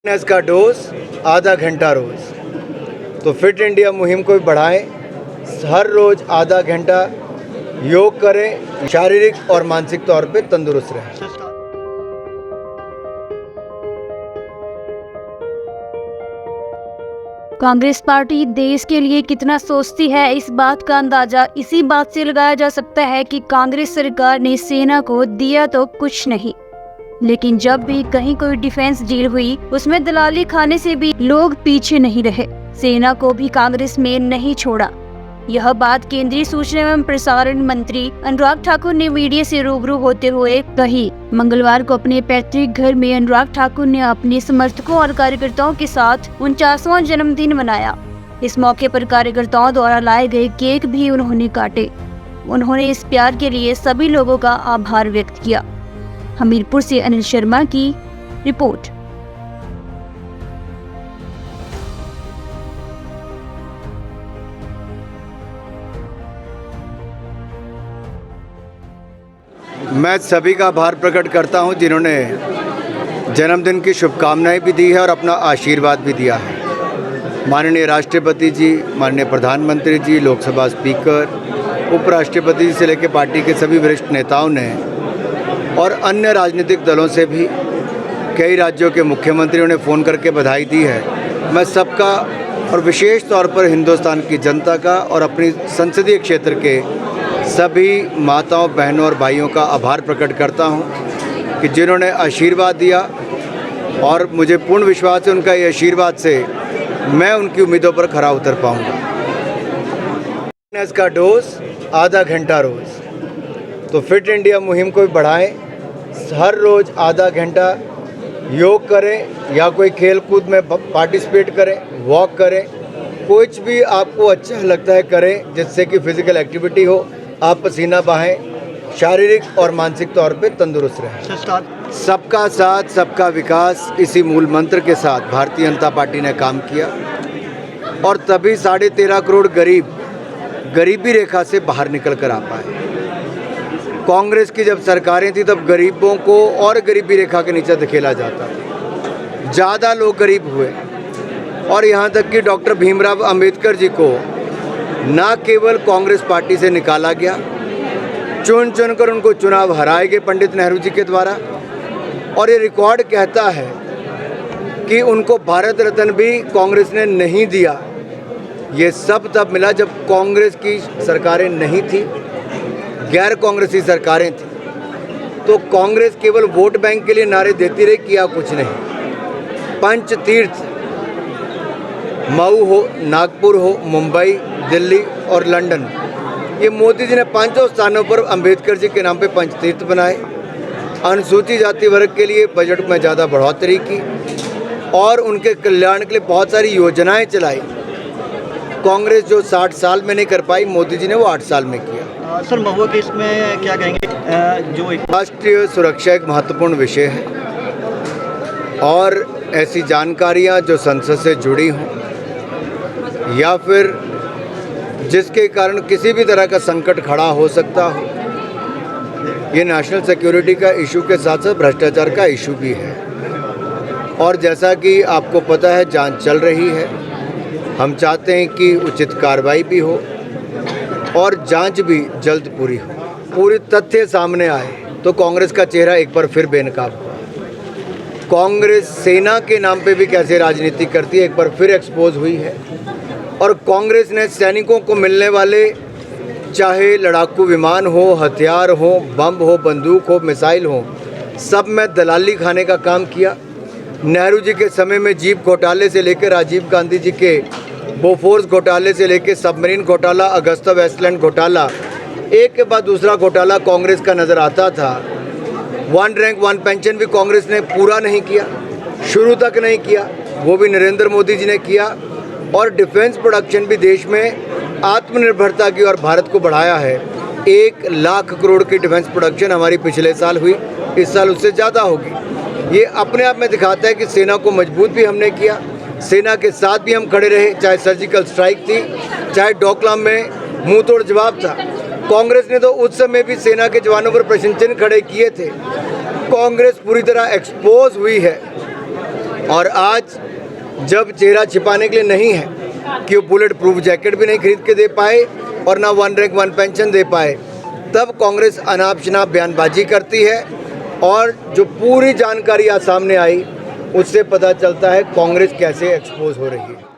Fitness का dose आधा घंटा रोज। तो फिट इंडिया मुहिम को भी बढ़ाएं। हर रोज आधा घंटा योग करें, शारीरिक और मानसिक तौर पे तंदुरुस्त रहें। कांग्रेस पार्टी देश के लिए कितना सोचती है, इस बात का अंदाजा इसी बात से लगाया जा सकता है कि कांग्रेस सरकार ने सेना को दिया तो कुछ नहीं, लेकिन जब भी कहीं कोई डिफेंस डील हुई उसमें दलाली खाने से भी लोग पीछे नहीं रहे। सेना को भी कांग्रेस में नहीं छोड़ा। यह बात केंद्रीय सूचना एवं प्रसारण मंत्री अनुराग ठाकुर ने मीडिया से रूबरू होते हुए कही। मंगलवार को अपने पैतृक घर में अनुराग ठाकुर ने अपने समर्थकों और कार्यकर्ताओं के साथ 49वां जन्मदिन मनाया। इस मौके पर कार्यकर्ताओं द्वारा लाए गए केक भी उन्होंने काटे। उन्होंने इस प्यार के लिए सभी लोगों का आभार व्यक्त किया। हमीरपुर से अनिल शर्मा की रिपोर्ट। मैं सभी का आभार प्रकट करता हूं जिन्होंने जन्मदिन की शुभकामनाएं भी दी है और अपना आशीर्वाद भी दिया है। माननीय राष्ट्रपति जी, माननीय प्रधानमंत्री जी, लोकसभा स्पीकर, उपराष्ट्रपति जी से लेकर पार्टी के सभी वरिष्ठ नेताओं ने और अन्य राजनीतिक दलों से भी कई राज्यों के मुख्यमंत्रियों ने फ़ोन करके बधाई दी है। मैं सबका और विशेष तौर पर हिंदुस्तान की जनता का और अपनी संसदीय क्षेत्र के सभी माताओं, बहनों और भाइयों का आभार प्रकट करता हूं कि जिन्होंने आशीर्वाद दिया, और मुझे पूर्ण विश्वास है उनका ये आशीर्वाद से मैं उनकी उम्मीदों पर खरा उतर पाऊंगा। फिटनेस का डोज आधा घंटा रोज। तो फिट इंडिया मुहिम को भी बढ़ाएं। हर रोज आधा घंटा योग करें या कोई खेल कूद में पार्टिसिपेट करें, वॉक करें, कुछ भी आपको अच्छा लगता है करें जिससे कि फिजिकल एक्टिविटी हो, आप पसीना बहाएं, शारीरिक और मानसिक तौर पे तंदुरुस्त रहें। सबका साथ सबका विकास, इसी मूल मंत्र के साथ भारतीय जनता पार्टी ने काम किया और तभी 13.5 करोड़ गरीब गरीबी रेखा से बाहर निकल कर आ पाए। कांग्रेस की जब सरकारें थी तब गरीबों को और गरीबी रेखा के नीचे धकेला जाता था, ज़्यादा लोग गरीब हुए और यहाँ तक कि डॉक्टर भीमराव अंबेडकर जी को न केवल कांग्रेस पार्टी से निकाला गया, चुन चुनकर उनको चुनाव हराए गए पंडित नेहरू जी के द्वारा, और ये रिकॉर्ड कहता है कि उनको भारत रत्न भी कांग्रेस ने नहीं दिया। ये सब तब मिला जब कांग्रेस की सरकारें नहीं थी, गैर कांग्रेसी सरकारें थी। तो कांग्रेस केवल वोट बैंक के लिए नारे देती रही, किया कुछ नहीं। पंच तीर्थ मऊ हो, नागपुर हो, मुंबई, दिल्ली और लंदन, ये मोदी जी ने 5 स्थानों पर अंबेडकर जी के नाम पे पंचतीर्थ बनाए। अनुसूचित जाति वर्ग के लिए बजट में ज़्यादा बढ़ोतरी की और उनके कल्याण के लिए बहुत सारी योजनाएं चलाई। कांग्रेस जो 60 साल में नहीं कर पाई, मोदी जी ने वो 8 साल में किया। सर, महुआ केस में क्या कहेंगे? जो राष्ट्रीय सुरक्षा एक महत्वपूर्ण विषय है और ऐसी जानकारियां जो संसद से जुड़ी हों या फिर जिसके कारण किसी भी तरह का संकट खड़ा हो सकता हो, ये नेशनल सिक्योरिटी का इशू के साथ साथ भ्रष्टाचार का इशू भी है। और जैसा कि आपको पता है, जांच चल रही है। हम चाहते हैं कि उचित कार्रवाई भी हो और जांच भी जल्द पूरी हो, पूरी तथ्य सामने आए तो कांग्रेस का चेहरा एक बार फिर बेनकाब हुआ। कांग्रेस सेना के नाम पे भी कैसे राजनीति करती है एक बार फिर एक्सपोज हुई है। और कांग्रेस ने सैनिकों को मिलने वाले, चाहे लड़ाकू विमान हो, हथियार हो, बम हो, बंदूक हो, मिसाइल हो, सब में दलाली खाने का काम किया। नेहरू जी के समय में जीप घोटाले से लेकर राजीव गांधी जी के बोफोर्स घोटाले से लेकर सबमरीन घोटाला, अगस्ता वेस्टलैंड घोटाला, एक के बाद दूसरा घोटाला कांग्रेस का नज़र आता था। 1 रैंक 1 पेंशन भी कांग्रेस ने पूरा नहीं किया, शुरू तक नहीं किया, वो भी नरेंद्र मोदी जी ने किया। और डिफेंस प्रोडक्शन भी देश में आत्मनिर्भरता की और भारत को बढ़ाया है। 1 लाख करोड़ की डिफेंस प्रोडक्शन हमारी पिछले साल हुई, इस साल उससे ज़्यादा होगी। ये अपने आप में दिखाता है कि सेना को मजबूत भी हमने किया, सेना के साथ भी हम खड़े रहे, चाहे सर्जिकल स्ट्राइक थी, चाहे डोकलाम में मुंह तोड़ जवाब था। कांग्रेस ने तो उस समय भी सेना के जवानों पर प्रश्न चिन्ह खड़े किए थे। कांग्रेस पूरी तरह एक्सपोज हुई है और आज जब चेहरा छिपाने के लिए नहीं है कि वो बुलेट प्रूफ जैकेट भी नहीं खरीद के दे पाए और ना वन रैंक वन पेंशन दे पाए, तब कांग्रेस अनाप शनाप बयानबाजी करती है। और जो पूरी जानकारी आज सामने आई उससे पता चलता है कांग्रेस कैसे एक्सपोज हो रही है।